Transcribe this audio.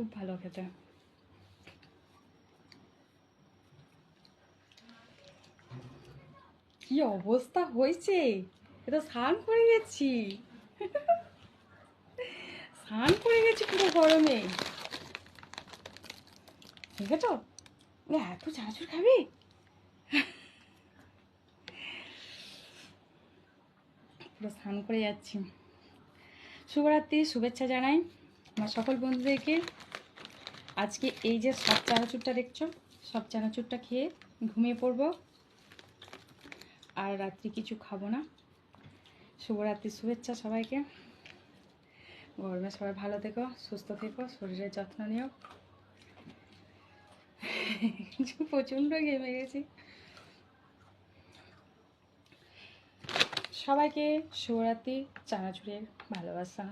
খুব ভালো খেতে। কি অবস্থা হয়েছে, এটা স্নান করে গেছি, স্নান করে গেছি পুরো গরমে। দেখেছ এত চানাচুর খাবি? পুরো স্নান করে যাচ্ছি। শুভরাত্রির শুভেচ্ছা জানাই আমার সকল বন্ধুদেরকে। আজকে এই যে সব চানাচুরটা দেখছো, সব চানাচুরটা খেয়ে ঘুমিয়ে পড়বো, আর রাত্রি কিছু খাবো না। শুভরাত্রির শুভেচ্ছা সবাইকে। গরমে সবাই ভালো থেকো, সুস্থ থেকো, শরীরের যত্ন নিও। প্রচণ্ড ঘেমে গেছি। সবাইকে শুভরাত্রি, চানাচুরের ভালোবাসা।